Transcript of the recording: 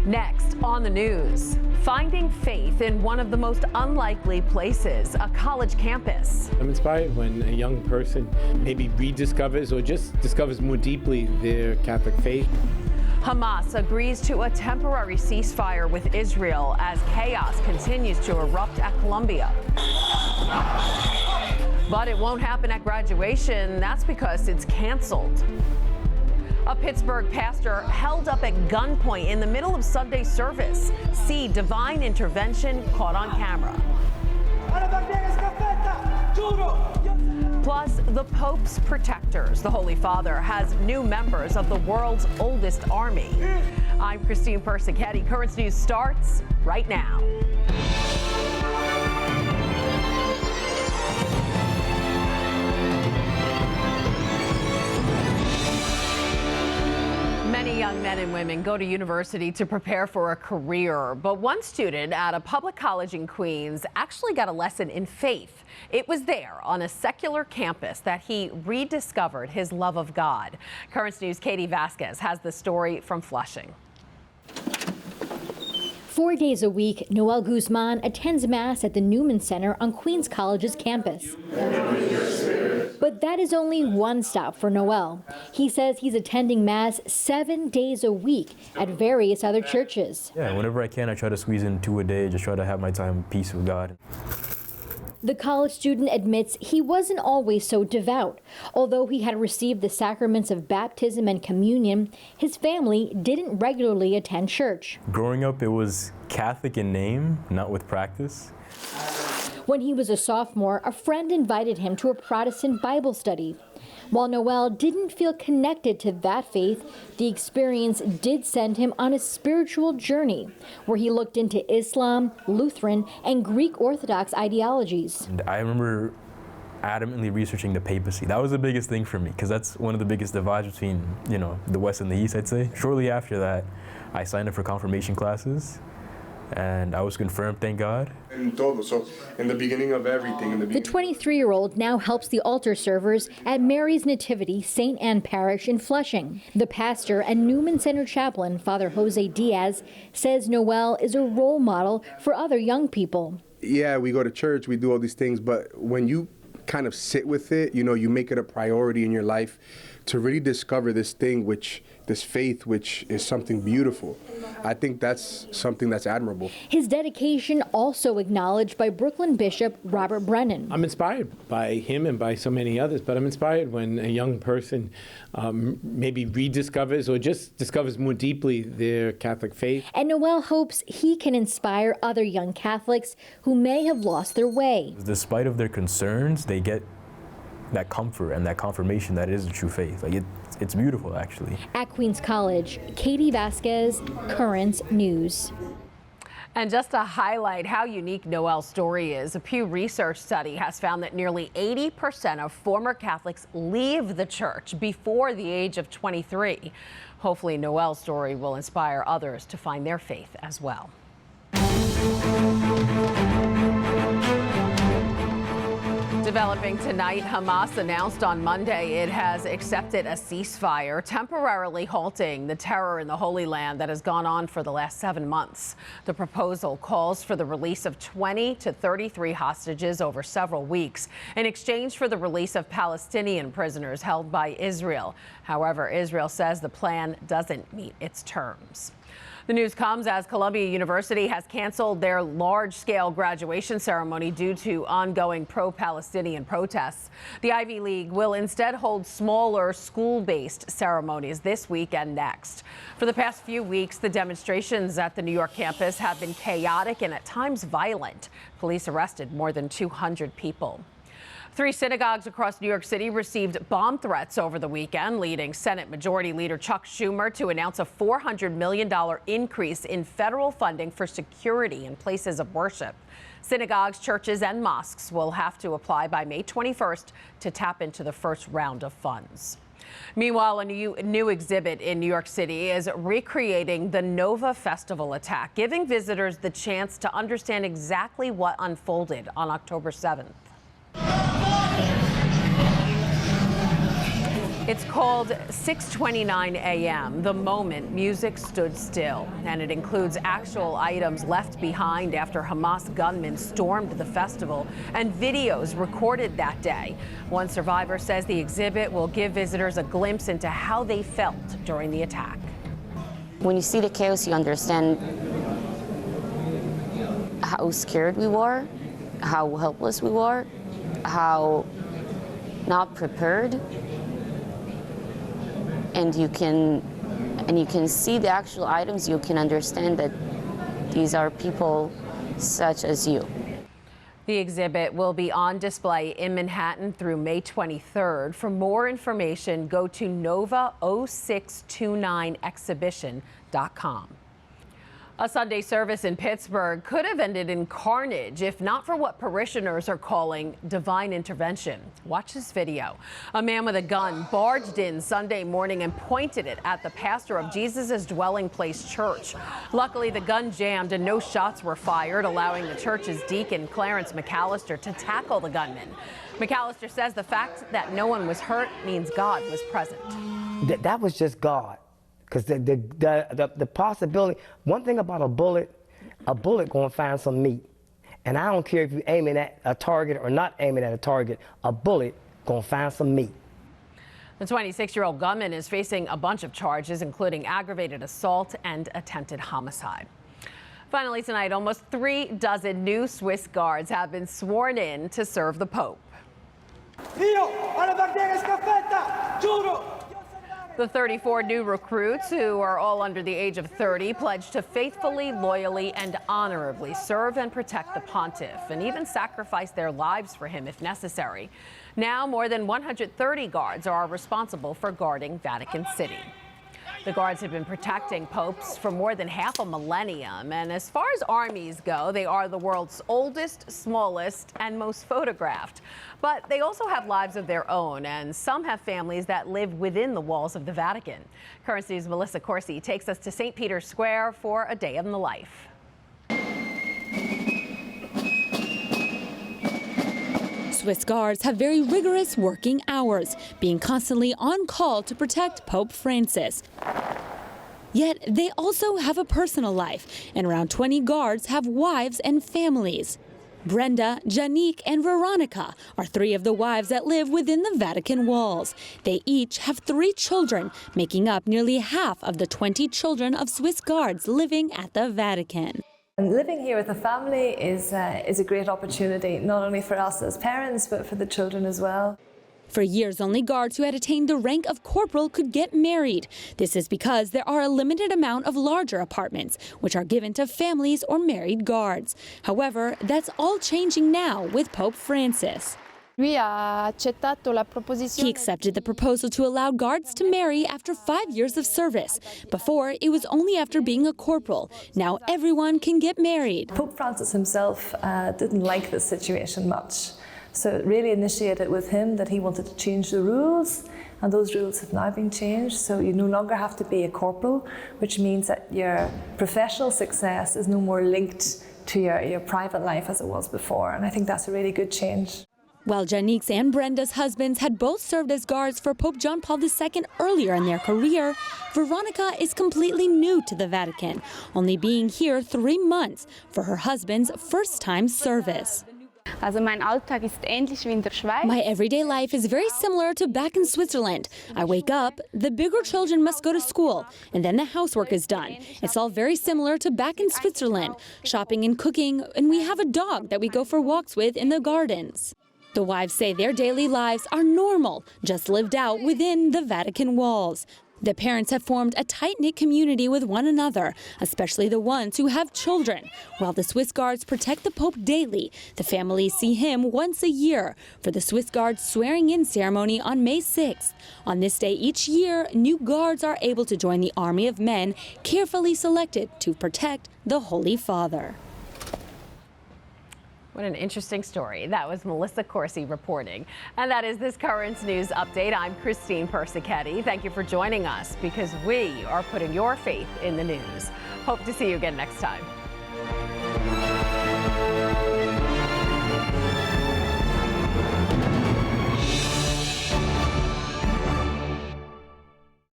Next on the news, finding faith in one of the most unlikely places, a college campus. I'm inspired when a young person maybe rediscovers or just discovers more deeply their Catholic faith. Hamas agrees to a temporary ceasefire with Israel as chaos continues to erupt at Columbia. But it won't happen at graduation. That's because it's canceled. A Pittsburgh pastor held up at gunpoint in the middle of Sunday service. See divine intervention caught on camera. Plus, the Pope's protectors. The Holy Father has new members of the world's oldest army. I'm Christine Persichetti. Currents News starts right now. Many young men and women go to university to prepare for a career, but one student at a public college in Queens actually got a lesson in faith. It was there on a secular campus that he rediscovered his love of God. Currents News' Katie Vasquez has the story from Flushing. 4 days a week, Noel Guzman attends Mass at the Newman Center on Queens College's campus. But that is only one stop for Noel. He says he's attending Mass 7 days a week at various other churches. Yeah, whenever I can, I try to squeeze in 2 a day, just try to have my time in peace with God. The college student admits he wasn't always so devout. Although he had received the sacraments of baptism and communion, his family didn't regularly attend church. Growing up, it was Catholic in name, not with practice. When he was a sophomore, a friend invited him to a Protestant Bible study. While Noel didn't feel connected to that faith, the experience did send him on a spiritual journey where he looked into Islam, Lutheran, and Greek Orthodox ideologies. And I remember adamantly researching the papacy. That was the biggest thing for me because that's one of the biggest divides between, the West and the East, I'd say. Shortly after that, I signed up for confirmation classes. And I was confirmed, thank God. So in the beginning of everything. The 23-year-old now helps the altar servers at Mary's Nativity St. Anne Parish in Flushing. The pastor and Newman Center chaplain, Father Jose Diaz, says Noel is a role model for other young people. Yeah, we go to church, we do all these things, but when you kind of sit with it, you make it a priority in your life to really discover this faith, which is something beautiful. I think that's something that's admirable. His dedication also acknowledged by Brooklyn Bishop Robert Brennan. I'm inspired by him and by so many others, but I'm inspired when a young person maybe rediscovers or just discovers more deeply their Catholic faith. And Noel hopes he can inspire other young Catholics who may have lost their way. Despite of their concerns, they get that comfort and that confirmation that it is a true faith. It's beautiful, actually. At Queens College, Katie Vasquez, Currents News. And just to highlight how unique Noel's story is, a Pew Research study has found that nearly 80% of former Catholics leave the church before the age of 23. Hopefully, Noel's story will inspire others to find their faith as well. Developing tonight, Hamas announced on Monday it has accepted a ceasefire, temporarily halting the terror in the Holy Land that has gone on for the last 7 months. The proposal calls for the release of 20 to 33 hostages over several weeks in exchange for the release of Palestinian prisoners held by Israel. However, Israel says the plan doesn't meet its terms. The news comes as Columbia University has canceled their large-scale graduation ceremony due to ongoing pro-Palestinian protests. The Ivy League will instead hold smaller school-based ceremonies this week and next. For the past few weeks, the demonstrations at the New York campus have been chaotic and at times violent. Police arrested more than 200 people. 3 synagogues across New York City received bomb threats over the weekend, leading Senate Majority Leader Chuck Schumer to announce a $400 million increase in federal funding for security in places of worship. Synagogues, churches, and mosques will have to apply by May 21st to tap into the first round of funds. Meanwhile, a new exhibit in New York City is recreating the Nova Festival attack, giving visitors the chance to understand exactly what unfolded on October 7th. It's called 6:29 a.m., the moment music stood still, and it includes actual items left behind after Hamas gunmen stormed the festival and videos recorded that day. One survivor says the exhibit will give visitors a glimpse into how they felt during the attack. When you see the chaos, you understand how scared we were, how helpless we were, how not prepared. And you can see the actual items, you can understand that these are people such as you. The exhibit will be on display in Manhattan through May 23rd. For more information, go to nova0629exhibition.com. A Sunday service in Pittsburgh could have ended in carnage if not for what parishioners are calling divine intervention. Watch this video. A man with a gun barged in Sunday morning and pointed it at the pastor of Jesus' Dwelling Place Church. Luckily, the gun jammed and no shots were fired, allowing the church's deacon, Clarence McAllister, to tackle the gunman. McAllister says the fact that no one was hurt means God was present. That was just God. Because the possibility, one thing about a bullet gonna find some meat. And I don't care if you're aiming at a target or not aiming at a target, a bullet gonna find some meat. The 26-year-old gunman is facing a bunch of charges, including aggravated assault and attempted homicide. Finally tonight, almost 36 new Swiss guards have been sworn in to serve the Pope. The 34 new recruits, who are all under the age of 30, pledged to faithfully, loyally, and honorably serve and protect the pontiff, and even sacrifice their lives for him if necessary. Now, more than 130 guards are responsible for guarding Vatican City. The guards have been protecting popes for more than half a millennium, and as far as armies go, they are the world's oldest, smallest, and most photographed. But they also have lives of their own, and some have families that live within the walls of the Vatican. Current News' Melissa Corsi takes us to St. Peter's Square for a day in the life. Swiss guards have very rigorous working hours, being constantly on call to protect Pope Francis. Yet they also have a personal life, and around 20 guards have wives and families. Brenda, Janique, and Veronica are 3 of the wives that live within the Vatican walls. They each have 3 children, making up nearly half of the 20 children of Swiss guards living at the Vatican. And living here with a family is a great opportunity, not only for us as parents, but for the children as well. For years, only guards who had attained the rank of corporal could get married. This is because there are a limited amount of larger apartments, which are given to families or married guards. However, that's all changing now with Pope Francis. He accepted the proposal to allow guards to marry after 5 years of service. Before, it was only after being a corporal. Now everyone can get married. Pope Francis himself didn't like this situation much. So it really initiated with him that he wanted to change the rules, and those rules have now been changed. So you no longer have to be a corporal, which means that your professional success is no more linked to your private life as it was before. And I think that's a really good change. While Janique's and Brenda's husbands had both served as guards for Pope John Paul II earlier in their career, Veronica is completely new to the Vatican, only being here 3 months for her husband's first-time service. My everyday life is very similar to back in Switzerland. I wake up, the bigger children must go to school, and then the housework is done. It's all very similar to back in Switzerland, shopping and cooking, and we have a dog that we go for walks with in the gardens. The wives say their daily lives are normal, just lived out within the Vatican walls. The parents have formed a tight-knit community with one another, especially the ones who have children. While the Swiss guards protect the Pope daily, the families see him once a year for the Swiss guards swearing-in ceremony on May 6th. On this day each year, new guards are able to join the army of men carefully selected to protect the Holy Father. What an interesting story. That was Melissa Corsi reporting. And that is this Currents News Update. I'm Christine Persichetti. Thank you for joining us, because we are putting your faith in the news. Hope to see you again next time.